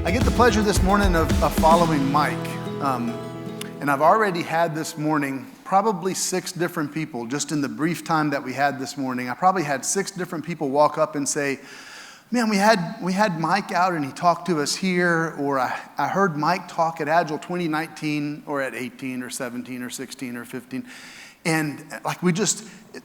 I get the pleasure this morning of following Mike. And I've already had this morning probably 6 different people, just in the brief time that we had this morning. I probably had 6 different people walk up and say, man, we had Mike out and he talked to us here, or I heard Mike talk at Agile 2019 or at 18 or 17 or 16 or 15. And like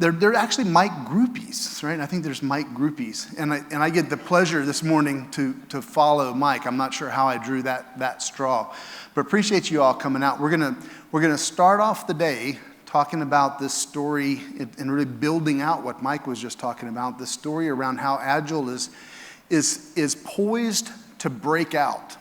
they're actually Mike groupies, right? I think there's Mike groupies. And I get the pleasure this morning to follow Mike. I'm not sure how I drew that straw, but appreciate you all coming out. We're gonna start off the day talking about this story and really building out what Mike was just talking about, the story around how Agile is poised to break out.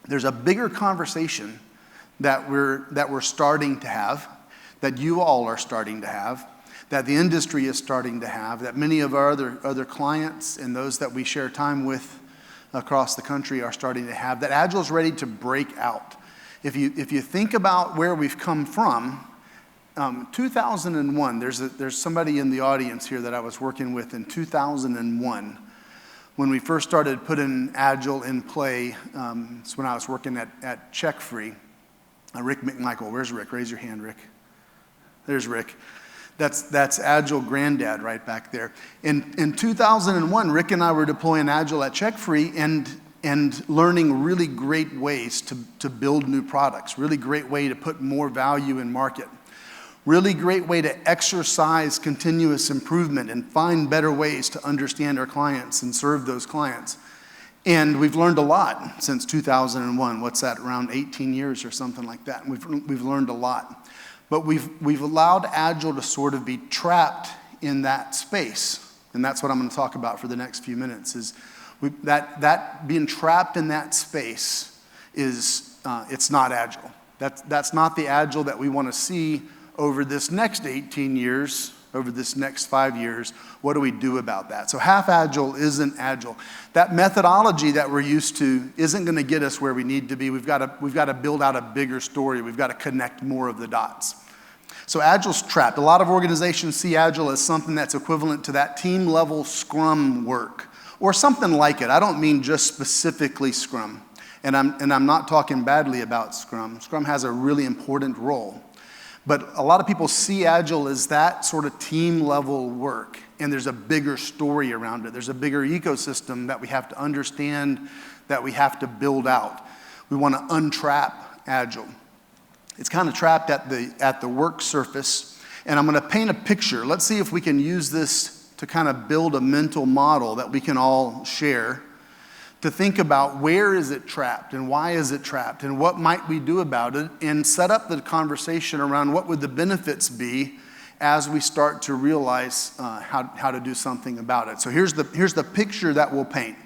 There's a bigger conversation that we're starting to have, that you all are starting to have, that the industry is starting to have, that many of our other clients and those that we share time with across the country are starting to have, that Agile is ready to break out. If you think about where we've come from, 2001, there's somebody in the audience here that I was working with in 2001 when we first started putting Agile in play. It's when I was working at Check Free. Rick McMichael, where's Rick? Raise your hand, Rick. There's Rick. That's Agile granddad right back there. In 2001, Rick and I were deploying Agile at Check Free and learning really great ways to build new products, really great way to put more value in market, really great way to exercise continuous improvement and find better ways to understand our clients and serve those clients. And we've learned a lot since 2001. What's that, around 18 years or something like that. And we've learned a lot. But we've allowed Agile to sort of be trapped in that space. And that's what I'm going to talk about for the next few minutes, is that being trapped in that space is, it's not Agile. That's not the Agile that we want to see over this next 18 years, over this next 5 years. What do we do about that? So half Agile isn't Agile. That methodology that we're used to isn't going to get us where we need to be. We've got to build out a bigger story. We've got to connect more of the dots. So Agile's trapped. A lot of organizations see Agile as something that's equivalent to that team level Scrum work, or something like it. I don't mean just specifically Scrum. And I'm not talking badly about Scrum. Scrum has a really important role. But a lot of people see Agile as that sort of team level work, and there's a bigger story around it. There's a bigger ecosystem that we have to understand, that we have to build out. We want to untrap Agile. It's kind of trapped at the work surface, and I'm going to paint a picture. Let's see if we can use this to kind of build a mental model that we can all share, to think about where is it trapped and why is it trapped and what might we do about it, and set up the conversation around what would the benefits be as we start to realize how to do something about it. So here's the picture that we'll paint.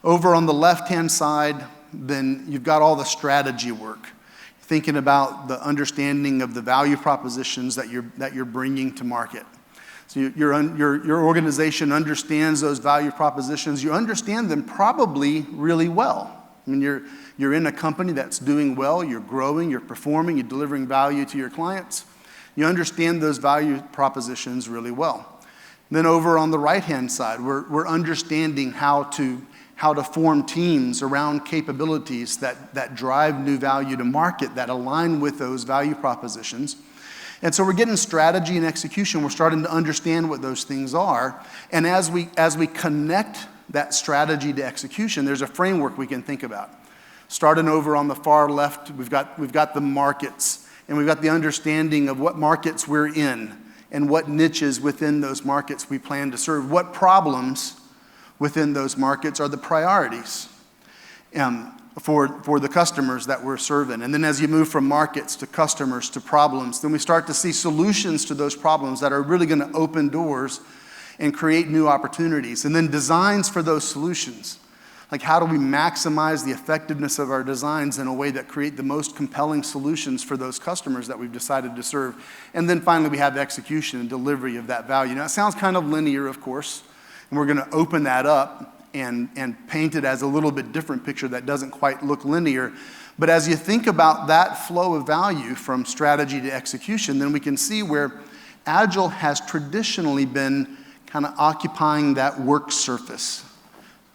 Over on the left-hand side, then you've got all the strategy work, thinking about the understanding of the value propositions that you're bringing to market. So your organization understands those value propositions. You understand them probably really well. I mean, you're in a company that's doing well, you're growing, you're performing, you're delivering value to your clients. You understand those value propositions really well. Then over on the right-hand side, we're understanding how to form teams around capabilities that drive new value to market, that align with those value propositions. And so we're getting strategy and execution. We're starting to understand what those things are. And as we connect that strategy to execution, there's a framework we can think about. Starting over on the far left, we've got the markets, and we've got the understanding of what markets we're in and what niches within those markets we plan to serve. What problems within those markets are the priorities for the customers that we're serving. And then as you move from markets to customers to problems, then we start to see solutions to those problems that are really going to open doors and create new opportunities. And then designs for those solutions. Like, how do we maximize the effectiveness of our designs in a way that create the most compelling solutions for those customers that we've decided to serve? And then finally, we have execution and delivery of that value. Now, it sounds kind of linear, of course, and we're going to open that up and paint it as a little bit different picture that doesn't quite look linear. But as you think about that flow of value from strategy to execution, then we can see where Agile has traditionally been kind of occupying that work surface.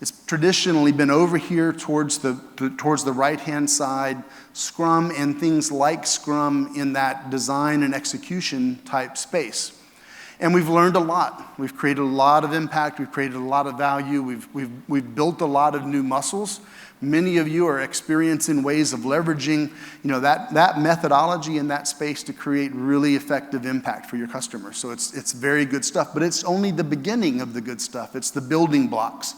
It's traditionally been over here towards the right-hand side, Scrum and things like Scrum in that design and execution type space. And we've learned a lot. We've created a lot of impact. We've created a lot of value. We've built a lot of new muscles. Many of you are experiencing ways of leveraging, that methodology in that space to create really effective impact for your customers. So it's very good stuff, but it's only the beginning of the good stuff. It's the building blocks.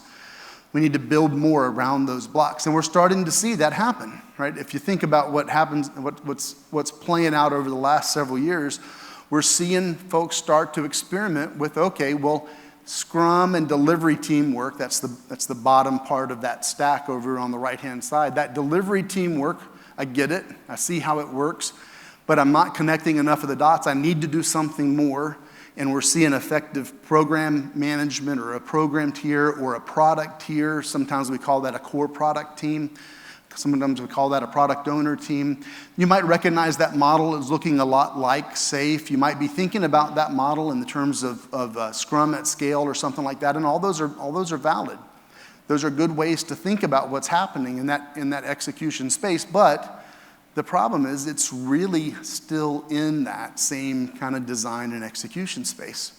We need to build more around those blocks, and we're starting to see that happen, right? If you think about what happens, what's playing out over the last several years, we're seeing folks start to experiment with, okay, well, Scrum and delivery teamwork, that's the bottom part of that stack over on the right-hand side. That delivery teamwork, I get it, I see how it works, but I'm not connecting enough of the dots. I need to do something more, and we're seeing effective program management or a program tier or a product tier. Sometimes we call that a core product team. Sometimes we call that a product owner team. You might recognize that model as looking a lot like SAFe. You might be thinking about that model in the terms of Scrum at scale or something like that, and all those are valid. Those are good ways to think about what's happening in that execution space, but the problem is it's really still in that same kind of design and execution space.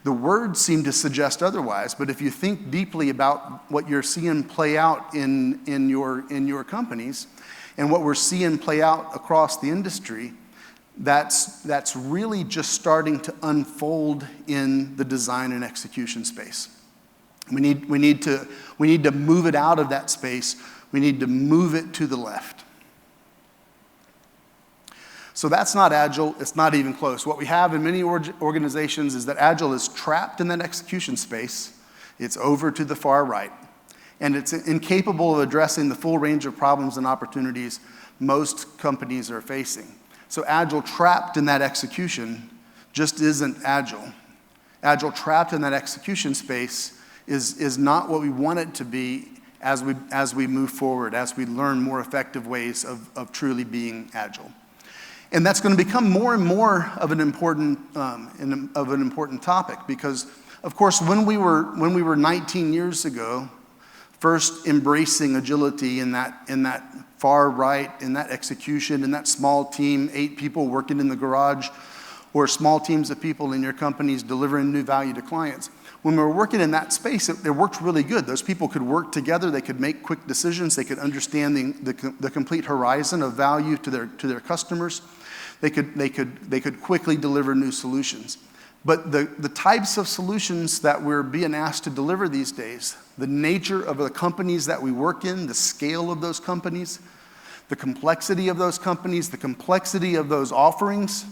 The words seem to suggest otherwise, but if you think deeply about what you're seeing play out in your companies and what we're seeing play out across the industry, that's really just starting to unfold in the design and execution space. We need to move it out of that space. We need to move it to the left. So that's not Agile. It's not even close. What we have in many organizations is that Agile is trapped in that execution space. It's over to the far right. And it's incapable of addressing the full range of problems and opportunities most companies are facing. So Agile trapped in that execution just isn't Agile. Agile trapped in that execution space is not what we want it to be as we move forward, as we learn more effective ways of truly being Agile. And that's going to become more and more of an important topic because, of course, when we were 19 years ago, first embracing agility in that far right, in that execution, in that small team, 8 people working in the garage, or small teams of people in your companies delivering new value to clients. When we were working in that space, it worked really good. Those people could work together. They could make quick decisions. They could understand the complete horizon of value to their customers. They could quickly deliver new solutions. But the types of solutions that we're being asked to deliver these days, the nature of the companies that we work in, the scale of those companies, the complexity of those companies, the complexity of those offerings,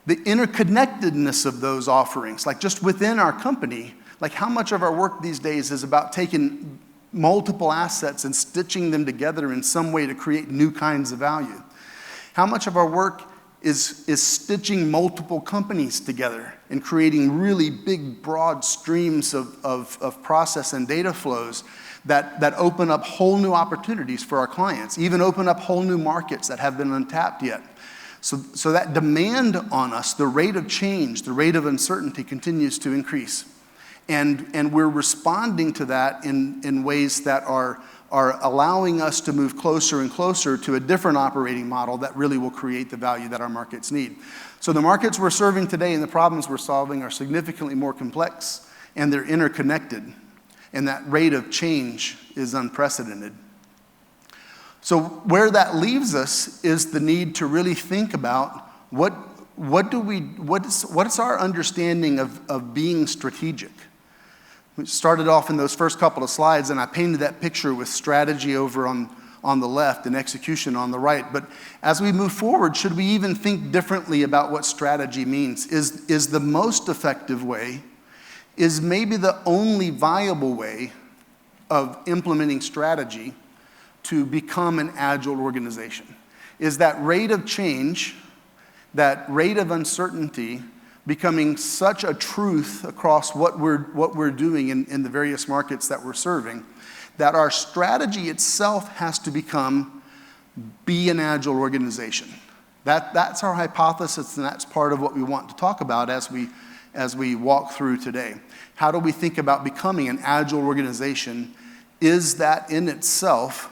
the interconnectedness of those offerings, like just within our company, like how much of our work these days is about taking multiple assets and stitching them together in some way to create new kinds of value. How much of our work is stitching multiple companies together and creating really big, broad streams of process and data flows that open up whole new opportunities for our clients, even open up whole new markets that have been untapped yet. So that demand on us, the rate of change, the rate of uncertainty continues to increase. And we're responding to that in ways that are allowing us to move closer and closer to a different operating model that really will create the value that our markets need. So the markets we're serving today and the problems we're solving are significantly more complex, and they're interconnected, and that rate of change is unprecedented. So where that leaves us is the need to really think about what's our understanding of being strategic. We started off in those first couple of slides, and I painted that picture with strategy over on the left and execution on the right. But as we move forward, should we even think differently about what strategy means? Is the most effective way, is maybe the only viable way of implementing strategy to become an agile organization? Is that rate of change, that rate of uncertainty, becoming such a truth across what we're doing in the various markets that we're serving, that our strategy itself has to be an agile organization? That's our hypothesis, and that's part of what we want to talk about as we walk through today. How do we think about becoming an agile organization is that in itself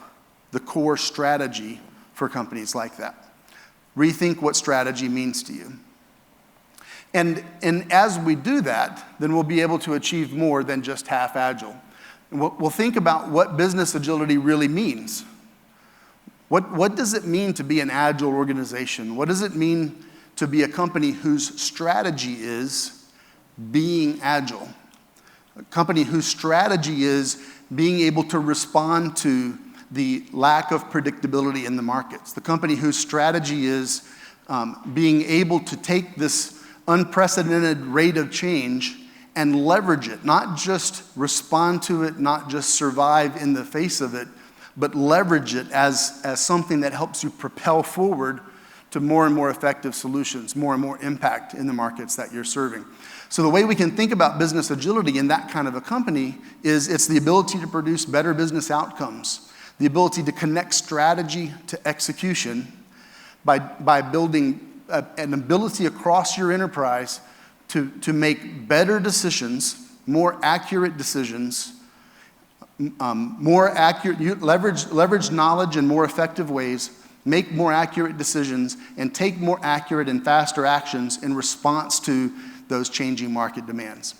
the core strategy for companies like that? Rethink what strategy means to you. And as we do that, then we'll be able to achieve more than just half agile. And we'll think about what business agility really means. What does it mean to be an agile organization? What does it mean to be a company whose strategy is being agile? A company whose strategy is being able to respond to the lack of predictability in the markets. The company whose strategy is being able to take this unprecedented rate of change and leverage it, not just respond to it, not just survive in the face of it, but leverage it as something that helps you propel forward to more and more effective solutions, more and more impact in the markets that you're serving. So the way we can think about business agility in that kind of a company is it's the ability to produce better business outcomes, the ability to connect strategy to execution by building an ability across your enterprise to make better decisions, more accurate decisions, leverage knowledge in more effective ways, make more accurate decisions, and take more accurate and faster actions in response to those changing market demands.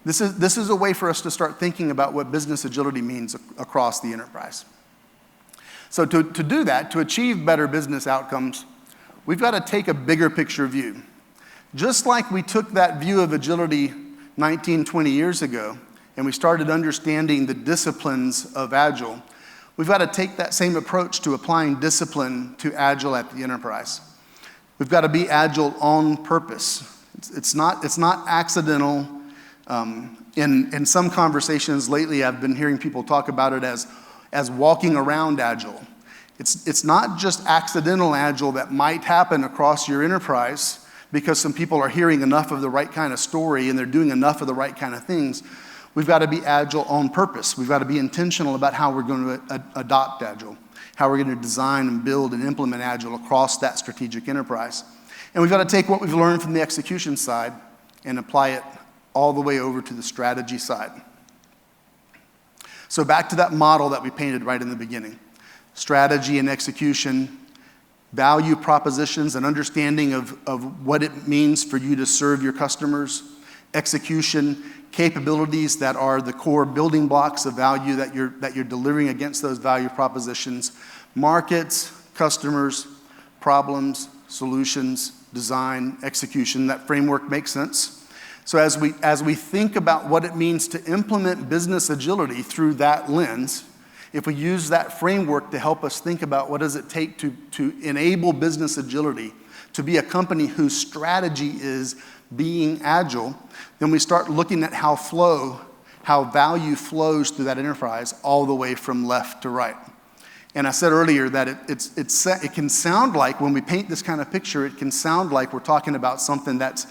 This is a way for us to start thinking about what business agility means across the enterprise. So to do that, to achieve better business outcomes, we've got to take a bigger picture view. Just like we took that view of agility 19, 20 years ago, and we started understanding the disciplines of Agile, we've got to take that same approach to applying discipline to Agile at the enterprise. We've got to be Agile on purpose. It's not accidental. In some conversations lately, I've been hearing people talk about it as walking around Agile. It's not just accidental Agile that might happen across your enterprise because some people are hearing enough of the right kind of story and they're doing enough of the right kind of things. We've got to be Agile on purpose. We've got to be intentional about how we're going to adopt Agile, how we're going to design and build and implement Agile across that strategic enterprise. And we've got to take what we've learned from the execution side and apply it all the way over to the strategy side. So back to that model that we painted right in the beginning. Strategy and execution, value propositions and understanding of what it means for you to serve your customers, execution, capabilities that are the core building blocks of value that you're delivering against those value propositions, markets, customers, problems, solutions, design, execution. That framework makes sense. So as we think about what it means to implement business agility through that lens, if we use that framework to help us think about what does it take to enable business agility, to be a company whose strategy is being agile, then we start looking at how value flows through that enterprise all the way from left to right. And I said earlier that it can sound like, when we paint this kind of picture, it can sound like we're talking about something that's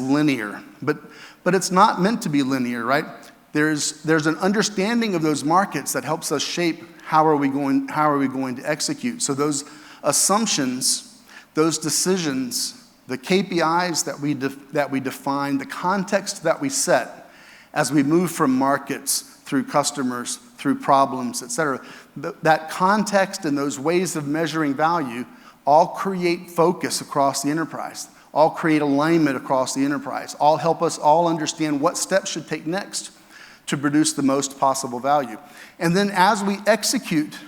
linear. But it's not meant to be linear, right? There's an understanding of those markets that helps us shape how are we going to execute. So those assumptions, those decisions, the KPIs that we define, the context that we set as we move from markets through customers, through problems, et cetera, that context and those ways of measuring value all create focus across the enterprise, all create alignment across the enterprise, all help us all understand what steps should take next to produce the most possible value. And then as we execute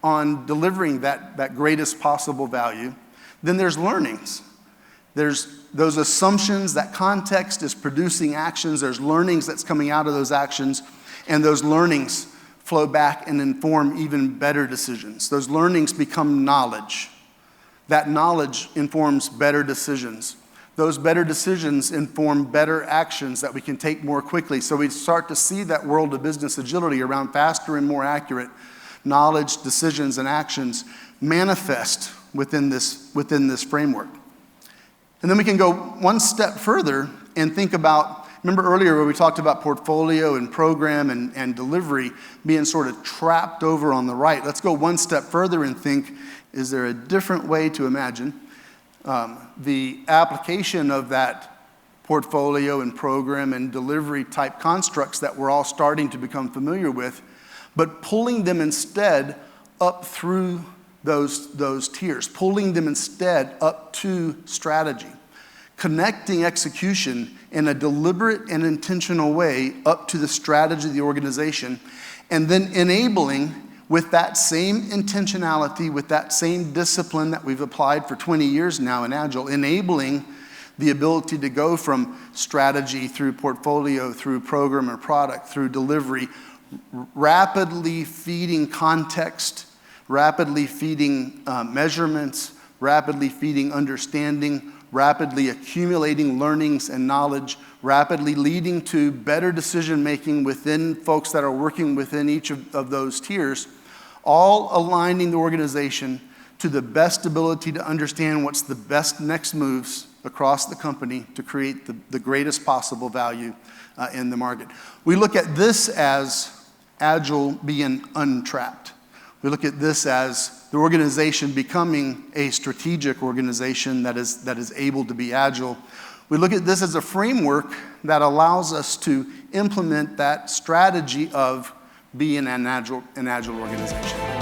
on delivering that greatest possible value, then there's learnings. There's those assumptions, that context is producing actions, there's learnings that's coming out of those actions, and those learnings flow back and inform even better decisions. Those learnings become knowledge. That knowledge informs better decisions. Those better decisions inform better actions that we can take more quickly. So we start to see that world of business agility around faster and more accurate knowledge, decisions, and actions manifest within this framework. And then we can go one step further and think about, remember earlier where we talked about portfolio and program and delivery being sort of trapped over on the right. Let's go one step further and think, is there a different way to imagine the application of that portfolio and program and delivery type constructs that we're all starting to become familiar with, but pulling them instead up through those tiers, pulling them instead up to strategy, connecting execution in a deliberate and intentional way up to the strategy of the organization, and then enabling with that same intentionality, with that same discipline that we've applied for 20 years now in Agile, enabling the ability to go from strategy through portfolio, through program or product, through delivery, rapidly feeding context, rapidly feeding measurements, rapidly feeding understanding, rapidly accumulating learnings and knowledge, rapidly leading to better decision-making within folks that are working within each of those tiers, all aligning the organization to the best ability to understand what's the best next moves across the company to create the greatest possible value in the market. We look at this as Agile being untrapped. We look at this as the organization becoming a strategic organization that is able to be agile. We look at this as a framework that allows us to implement that strategy of being an agile organization.